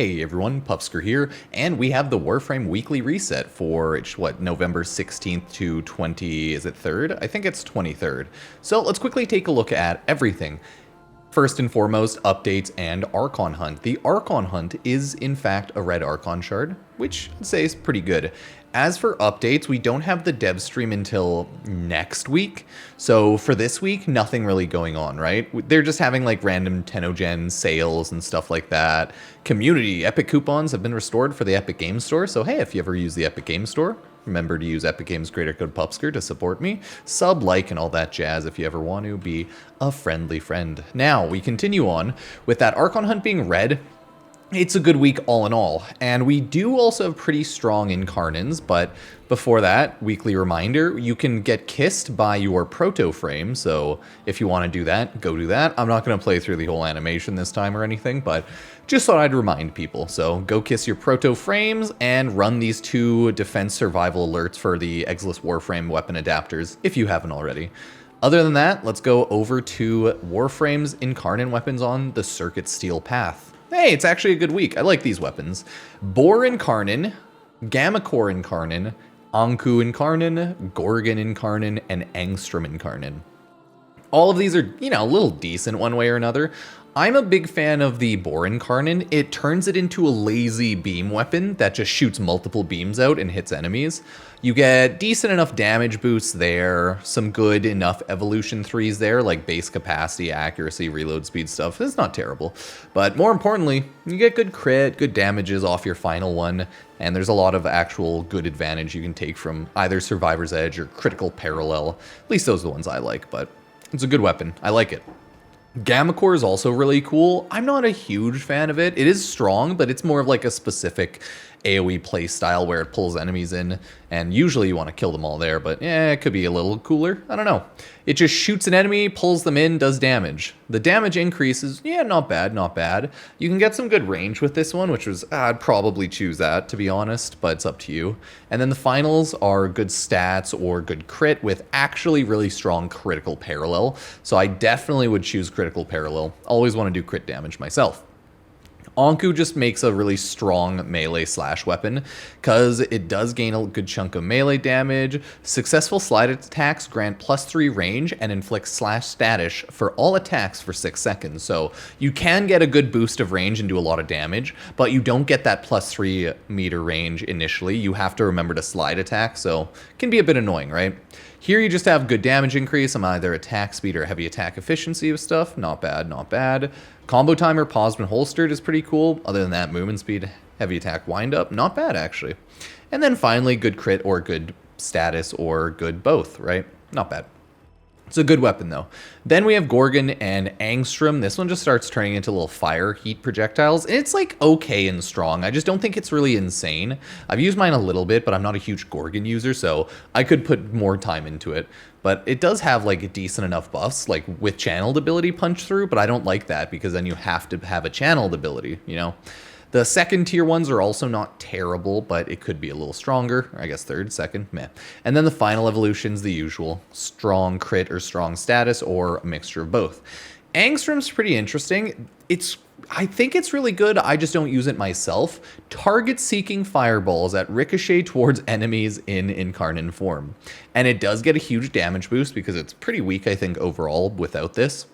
Hey everyone, Pupsker here, and we have the Warframe weekly reset for, November 16th to 3rd? I think it's 23rd. So let's quickly take a look at everything. First and foremost, updates and Archon hunt. The Archon hunt is in fact a red Archon shard, which I'd say is pretty good. As for updates, we don't have the dev stream until next week. So for this week, nothing really going on, right? They're just having like random Tenogen sales and stuff like that. Community, Epic coupons have been restored for the Epic Games Store. So hey, if you ever use the Epic Games Store, remember to use Epic Games creator code Pupsker to support me. Sub, like, and all that jazz if you ever want to be a friendly friend. Now, we continue on with that Archon hunt being red. It's a good week all in all, and we do also have pretty strong Incarnons, but before that, weekly reminder, you can get kissed by your proto frame, so if you want to do that, go do that. I'm not going to play through the whole animation this time or anything, but just thought I'd remind people. So go kiss your proto frames and run these 2 defense survival alerts for the Exilus Warframe weapon adapters, if you haven't already. Other than that, let's go over to Warframe's Incarnon weapons on the Circuit Steel Path. Hey, it's actually a good week. I like these weapons. Boar Incarnon, Gamma Core Incarnon, Anku Incarnon, Gorgon Incarnon, and Angstrom Incarnon. All of these are, a little decent one way or another. I'm a big fan of the Boar Incarnon. It turns it into a lazy beam weapon that just shoots multiple beams out and hits enemies. You get decent enough damage boosts there, some good enough evolution 3s there, like base capacity, accuracy, reload speed stuff. It's not terrible. But more importantly, you get good crit, good damages off your final one, and there's a lot of actual good advantage you can take from either Survivor's Edge or Critical Parallel. At least those are the ones I like, but it's a good weapon. I like it. Gamma Core is also really cool. I'm not a huge fan of it. It is strong, but it's more of like a specific AoE playstyle where it pulls enemies in, and usually you want to kill them all there, but yeah, it could be a little cooler. I don't know. It just shoots an enemy, pulls them in, does damage. The damage increases, yeah, not bad, not bad. You can get some good range with this one, which was, I'd probably choose that, to be honest, but it's up to you. And then the finals are good stats or good crit with actually really strong critical parallel, so I definitely would choose critical parallel. Always want to do crit damage myself. Anku just makes a really strong melee slash weapon because it does gain a good chunk of melee damage. Successful slide attacks grant +3 range and inflict slash status for all attacks for 6 seconds. So you can get a good boost of range and do a lot of damage, but you don't get that +3 meter range initially. You have to remember to slide attack, so it can be a bit annoying, right? Here you just have good damage increase on either attack speed or heavy attack efficiency of stuff. Not bad, not bad. Combo timer paused when holstered is pretty cool. Other than that, movement speed, heavy attack wind up, not bad actually. And then finally, good crit or good status or good both, right? Not bad. It's a good weapon though. Then we have Gorgon and Angstrom. This one just starts turning into little fire heat projectiles. And it's like okay and strong. I just don't think it's really insane. I've used mine a little bit, but I'm not a huge Gorgon user, so I could put more time into it. But it does have like decent enough buffs, like with channeled ability punch through, but I don't like that because then you have to have a channeled ability, The second tier ones are also not terrible, but it could be a little stronger. I guess third, second, meh. And then the final evolution's the usual. Strong crit or strong status or a mixture of both. Angstrom's pretty interesting. I think it's really good. I just don't use it myself. Target seeking fireballs that ricochet towards enemies in Incarnon form. And it does get a huge damage boost because it's pretty weak, I think, overall without this.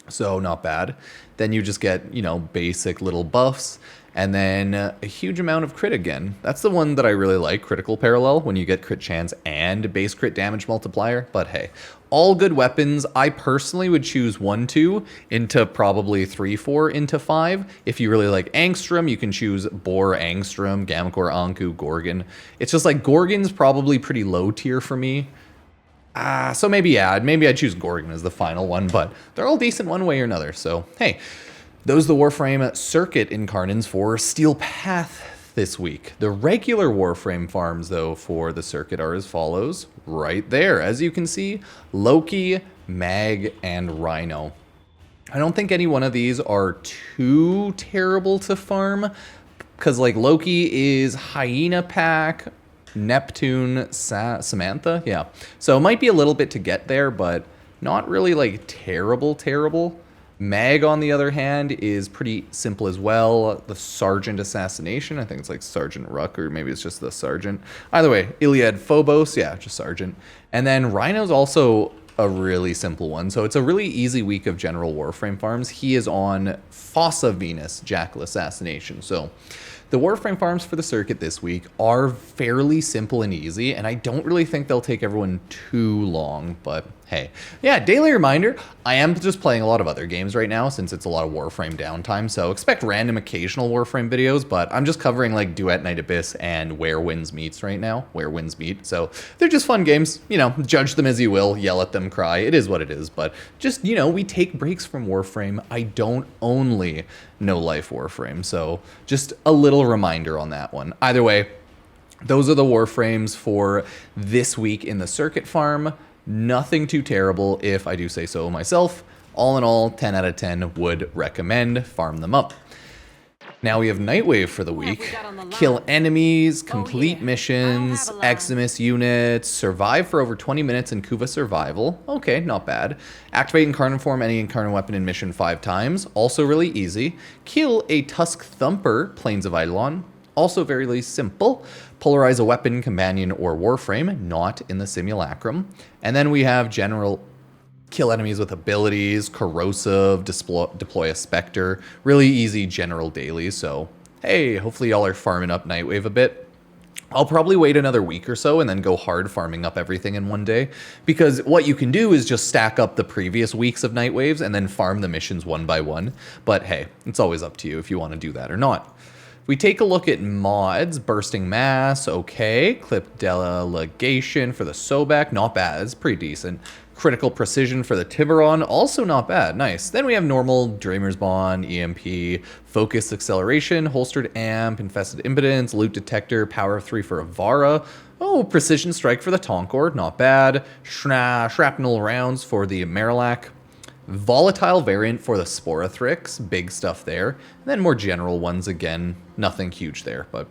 So not bad. Then you just get, basic little buffs. And then a huge amount of crit again. That's the one that I really like, Critical Parallel, when you get crit chance and base crit damage multiplier. But hey, all good weapons. I personally would choose 1-2 into probably 3-4 into 5. If you really like Angstrom, you can choose Boar, Angstrom, Gamma Core, Anku, Gorgon. It's just like Gorgon's probably pretty low tier for me. So maybe I'd choose Gorgon as the final one, but they're all decent one way or another. So hey, those are the Warframe Circuit Incarnons for Steel Path this week. The regular Warframe farms, though, for the Circuit are as follows. Right there, as you can see, Loki, Mag, and Rhino. I don't think any one of these are too terrible to farm, because like Loki is Hyena Pack, Neptune, Samantha, yeah. So it might be a little bit to get there, but not really like terrible. Mag, on the other hand, is pretty simple as well. The Sergeant Assassination, I think it's like Sergeant Ruck, or maybe it's just the Sergeant. Either way, Iliad Phobos, yeah, just Sergeant. And then Rhino's also a really simple one. So it's a really easy week of general Warframe farms. He is on Fossa Venus Jackal Assassination. So the Warframe farms for the circuit this week are fairly simple and easy, and I don't really think they'll take everyone too long, but hey. Yeah, daily reminder, I am just playing a lot of other games right now since it's a lot of Warframe downtime, so expect random occasional Warframe videos, but I'm just covering like Duet Night Abyss and Where Winds Meets right now, Where Winds Meet, so they're just fun games, you know, judge them as you will, yell at them, cry, it is what it is, but just, you know, we take breaks from Warframe. I don't only No Life Warframe, so just a little reminder on that one. Either way, those are the Warframes for this week in the circuit farm. Nothing too terrible, if I do say so myself. All in all, 10 out of 10 would recommend. Farm them up. Now we have Nightwave for the week. Kill enemies, complete missions, Eximus units, survive for over 20 minutes in Kuva survival. Okay, not bad. Activate Incarnon form any Incarnon weapon in mission 5 times. Also really easy. Kill a Tusk Thumper, Plains of Eidolon. Also very simple. Polarize a weapon, companion, or Warframe, not in the simulacrum. And then we have general kill enemies with abilities, corrosive, deploy a Spectre. Really easy general daily, so hey, hopefully y'all are farming up Nightwave a bit. I'll probably wait another week or so and then go hard farming up everything in one day, because what you can do is just stack up the previous weeks of Nightwaves and then farm the missions one by one. But hey, it's always up to you if you want to do that or not. We take a look at mods. Bursting Mass, okay. Clip Delegation for the Sobek, not bad, it's pretty decent. Critical Precision for the Tiburon, also not bad, nice. Then we have normal Dreamer's Bond, EMP, Focus Acceleration, Holstered Amp, Infested Impotence, Loot Detector, Power of 3 for Avara. Oh, Precision Strike for the Tonkor, not bad. Shrapnel Rounds for the Marillac. Volatile variant for the Sporothrix, big stuff there. And then more general ones, again, nothing huge there, but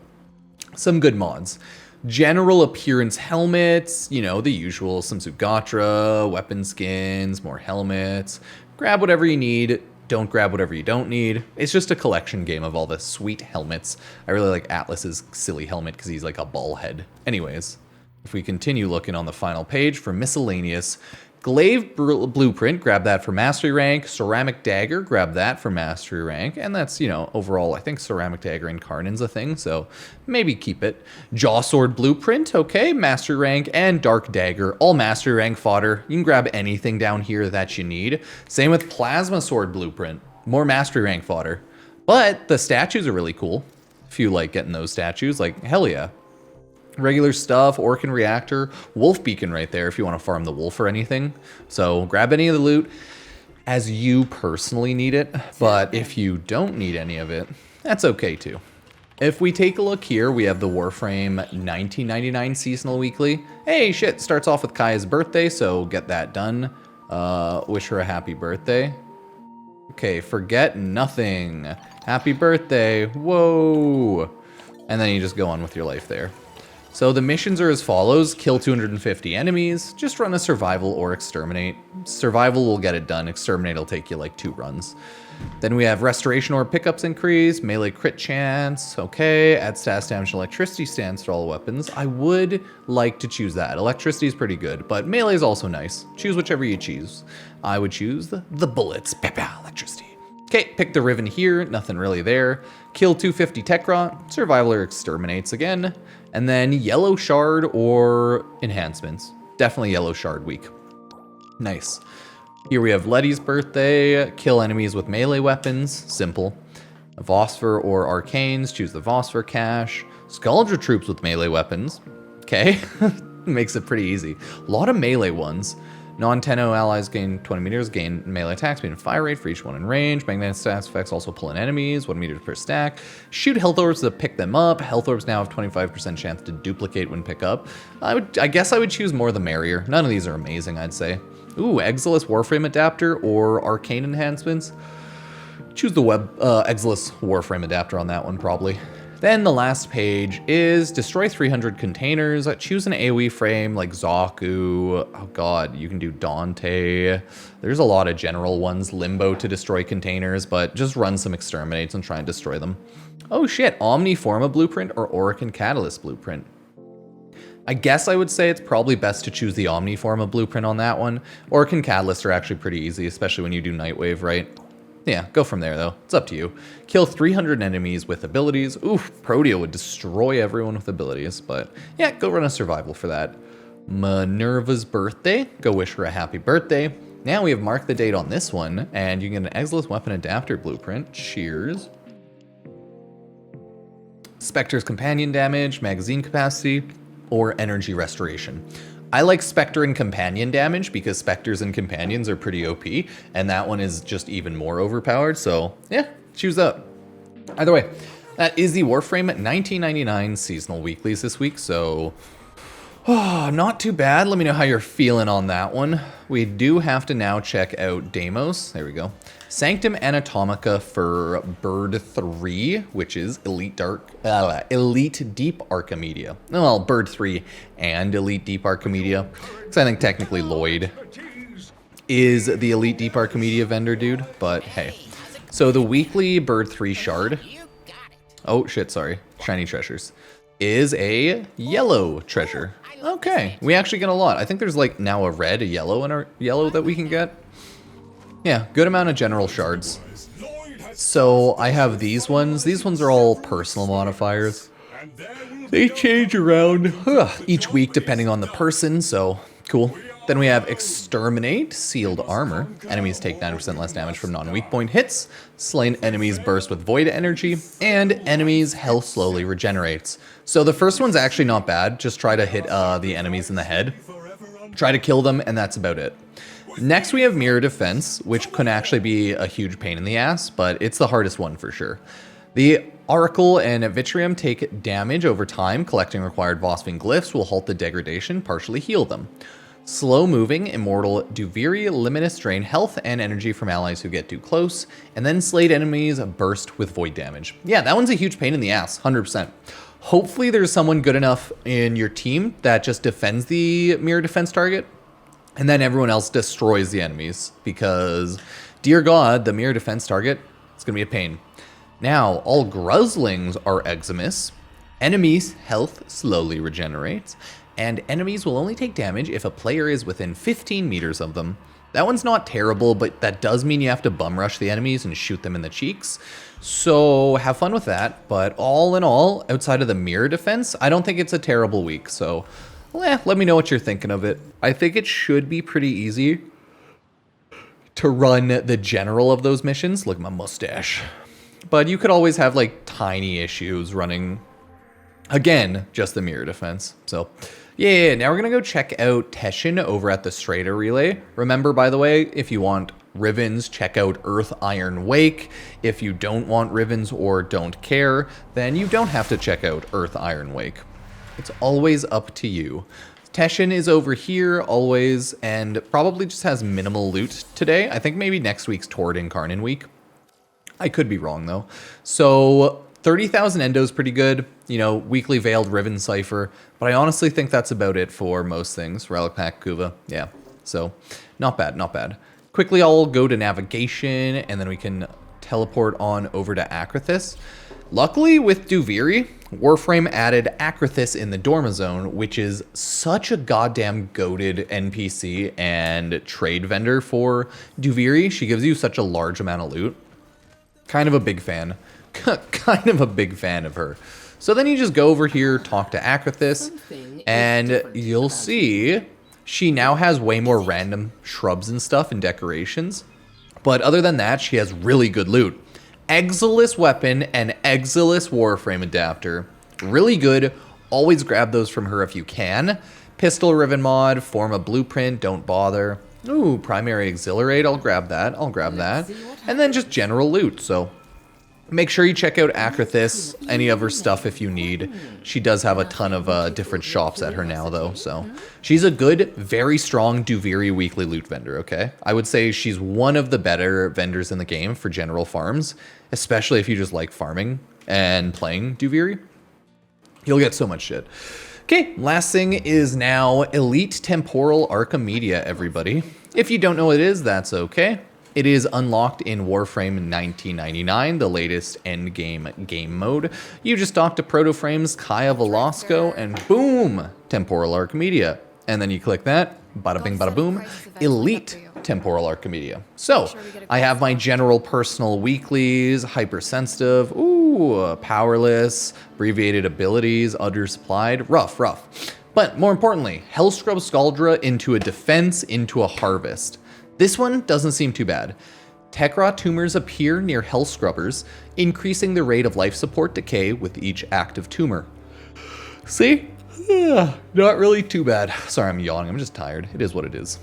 some good mods. General appearance helmets, you know, the usual, some Sugatra, weapon skins, more helmets. Grab whatever you need, don't grab whatever you don't need. It's just a collection game of all the sweet helmets. I really like Atlas's silly helmet because he's like a ball head. Anyways, if we continue looking on the final page for miscellaneous, Glaive Blueprint, grab that for Mastery Rank. Ceramic Dagger, grab that for Mastery Rank. And that's, you know, overall, I think Ceramic Dagger Incarnon's a thing, so maybe keep it. Jawsword Blueprint, okay, Mastery Rank. And Dark Dagger, all Mastery Rank fodder. You can grab anything down here that you need. Same with Plasma Sword Blueprint, more Mastery Rank fodder. But the statues are really cool. If you like getting those statues, like, hell yeah. Regular stuff, Orkin Reactor, Wolf Beacon right there if you want to farm the wolf or anything. So grab any of the loot as you personally need it, but if you don't need any of it, that's okay too. If we take a look here, we have the Warframe 1999 Seasonal Weekly. Hey, shit, starts off with Kaya's birthday, so get that done. Wish her a happy birthday. Okay, forget nothing. Happy birthday, whoa. And then you just go on with your life there. So the missions are as follows: kill 250 enemies, just run a survival or exterminate. Survival will get it done, exterminate will take you like 2 runs. Then we have restoration or pickups increase, melee crit chance, okay, add status damage and electricity stance to all weapons. I would like to choose that. Electricity is pretty good, but melee is also nice. Choose whichever you choose. I would choose the bullets, electricity. Okay, pick the Riven here, nothing really there. Kill 250 tech rot, survival or exterminates again. And then yellow shard or enhancements. Definitely yellow shard week. Nice. Here we have Letty's birthday, kill enemies with melee weapons, simple. Vosper or arcanes, choose the Vosper cache. Skuldra troops with melee weapons, okay. Makes it pretty easy. A lot of melee ones. Non-Tenno allies gain 20 meters, gain melee attack speed and fire rate for each one in range. Magnetic status effects also pull in enemies, 1 meter per stack. Shoot health orbs to pick them up. Health orbs now have 25% chance to duplicate when pick up. I guess I would choose more the merrier. None of these are amazing, I'd say. Ooh, Exilus Warframe Adapter or Arcane Enhancements. Choose the Exilus Warframe Adapter on that one, probably. Then the last page is destroy 300 containers, choose an AoE frame like Zaku, oh god, you can do Dante. There's a lot of general ones, Limbo to destroy containers, but just run some exterminates and try and destroy them. Oh shit, Omniforma blueprint or Aurican Catalyst blueprint. I guess I would say it's probably best to choose the Omniforma blueprint on that one. Aurican Catalyst are actually pretty easy, especially when you do Nightwave, right? Yeah, go from there though. It's up to you. Kill 300 enemies with abilities. Oof, Protea would destroy everyone with abilities, but yeah, go run a survival for that. Minerva's birthday. Go wish her a happy birthday. Now we have marked the date on this one, and you can get an Exilus Weapon Adapter blueprint. Cheers. Spectre's companion damage, magazine capacity, or energy restoration. I like Spectre and Companion damage because Spectres and Companions are pretty OP, and that one is just even more overpowered, so yeah, choose up. Either way, that is the Warframe 1999 seasonal weeklies this week, so not too bad. Let me know how you're feeling on that one. We do have to now check out Deimos. There we go. Sanctum Anatomica for Bird 3, which is Elite Deep Archimedea. Well, Bird 3 and Elite Deep Archimedea. Because I think technically Lloyd is the Elite Deep Archimedea vendor dude, but hey. So the weekly Bird 3 shard. Oh shit, sorry. Shiny treasures. Is a yellow treasure. Okay, we actually get a lot. I think there's like now a red, a yellow, and a yellow that we can get. Yeah, good amount of general shards. So I have these ones. These ones are all personal modifiers. They change around each week depending on the person, so cool. Then we have Exterminate, Sealed Armor. Enemies take 90% less damage from non-weak point hits. Slain enemies burst with Void Energy. And enemies' health slowly regenerates. So the first one's actually not bad. Just try to hit the enemies in the head. Try to kill them, and that's about it. Next we have Mirror Defense, which can actually be a huge pain in the ass, but it's the hardest one for sure. The Oracle and Vitrium take damage over time. Collecting required Vosving glyphs will halt the degradation, partially heal them. Slow-moving, Immortal Duviri limits drain health and energy from allies who get too close, and then slayed enemies burst with void damage. Yeah, that one's a huge pain in the ass, 100%. Hopefully there's someone good enough in your team that just defends the mirror defense target, and then everyone else destroys the enemies, because, dear God, the mirror defense target, it's going to be a pain. Now, all Gruzzlings are Eximus. Enemies' health slowly regenerates, and enemies will only take damage if a player is within 15 meters of them. That one's not terrible, but that does mean you have to bum rush the enemies and shoot them in the cheeks. So have fun with that, but all in all, outside of the mirror defense, I don't think it's a terrible week, so let me know what you're thinking of it. I think it should be pretty easy to run the general of those missions. Look at my mustache. But you could always have like tiny issues running, again, just the mirror defense. So yeah, now we're going to go check out Teshin over at the Strata Relay. Remember, by the way, if you want Rivens, check out Earth Iron Wake. If you don't want Rivens or don't care, then you don't have to check out Earth Iron Wake. It's always up to you. Teshin is over here always, and probably just has minimal loot today. I think maybe next week's toward Incarnon week. I could be wrong though. So 30,000 Endo is pretty good. You know, weekly Veiled Riven Cipher. But I honestly think that's about it for most things. Relic Pack, Kuva. Yeah. So not bad, not bad. Quickly, I'll go to navigation, and then we can teleport on over to Acrithis. Luckily, with Duviri, Warframe added Acrithis in the Dorma Zone, which is such a goddamn goated NPC and trade vendor for Duviri. She gives you such a large amount of loot. Kind of a big fan. Kind of a big fan of her. So then you just go over here, talk to Acrithis, and you'll see she now has way more random shrubs and stuff and decorations. But other than that, she has really good loot. Exilus weapon and Exilus Warframe adapter. Really good. Always grab those from her if you can. Pistol Riven mod, form a blueprint, don't bother. Ooh, primary exhilarate, I'll grab that. I'll grab that. And then just general loot, so make sure you check out Acrithis, any of her stuff if you need. She does have a ton of different shops at her now, though, so she's a good, very strong Duviri weekly loot vendor, okay? I would say she's one of the better vendors in the game for general farms, especially if you just like farming. and playing Duviri, you'll get so much shit. Okay, last thing is now Elite Temporal Archimedea, everybody. If you don't know what it is, that's okay. It is unlocked in Warframe 1999, the latest endgame game mode. You just dock to Protoframe's Kaya Velasco, and boom, Temporal Archimedea. And then you click that, bada bing, bada boom, Elite Temporal Archimedea. So, I have my general personal weeklies, hypersensitive, ooh, powerless, abbreviated abilities, undersupplied, rough. But more importantly, Hellscrub Scaldra into a defense, into a harvest. This one doesn't seem too bad. Tekrah tumors appear near Hellscrubbers, increasing the rate of life support decay with each active tumor. See? Not really too bad. Sorry, I'm yawning. I'm just tired. It is what it is.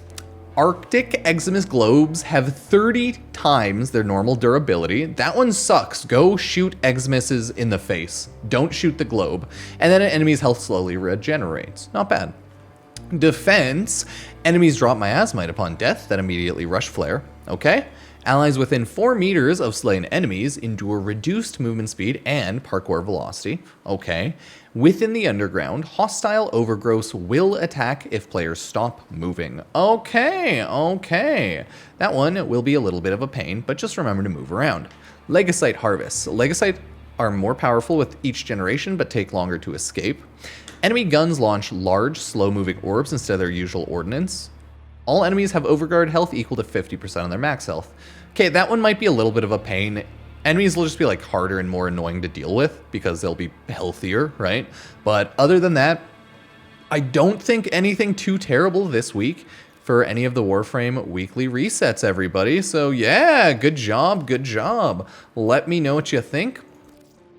Arctic Eximus globes have 30 times their normal durability. That one sucks. Go shoot Eximuses in the face. Don't shoot the globe. And then an enemy's health slowly regenerates. Not bad. Defense. Enemies drop miasmite upon death, that immediately rush flare. Okay. Allies within 4 meters of slain enemies endure reduced movement speed and parkour velocity. Okay. Within the underground, hostile overgrowths will attack if players stop moving. Okay. That one will be a little bit of a pain, but just remember to move around. Legacite harvests. Legacite are more powerful with each generation, but take longer to escape. Enemy guns launch large, slow-moving orbs instead of their usual ordnance. All enemies have overguard health equal to 50% of their max health. Okay, that one might be a little bit of a pain. Enemies will just be like harder and more annoying to deal with because they'll be healthier, right? But other than that, I don't think anything too terrible this week for any of the Warframe weekly resets, everybody. So yeah, good job. Let me know what you think.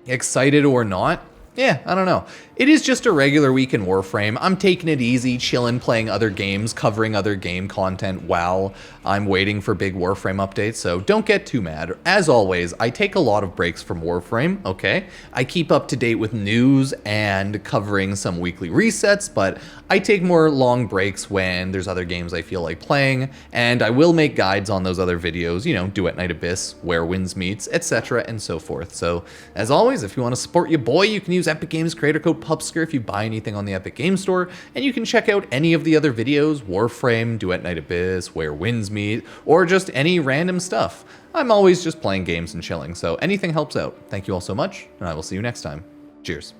Excited or not? Yeah, I don't know. It is just a regular week in Warframe. I'm taking it easy, chilling, playing other games, covering other game content while I'm waiting for big Warframe updates, so don't get too mad. As always, I take a lot of breaks from Warframe, okay? I keep up to date with news and covering some weekly resets, but I take more long breaks when there's other games I feel like playing, and I will make guides on those other videos, you know, Duet Night Abyss, Where Winds Meets, etc., and so forth. So, as always, if you want to support your boy, you can use Epic Games creator code Pupsker if you buy anything on the Epic Games Store, and you can check out any of the other videos, Warframe, Duet Night Abyss, Where Winds Meet, or just any random stuff. I'm always just playing games and chilling, so anything helps out. Thank you all so much, and I will see you next time. Cheers.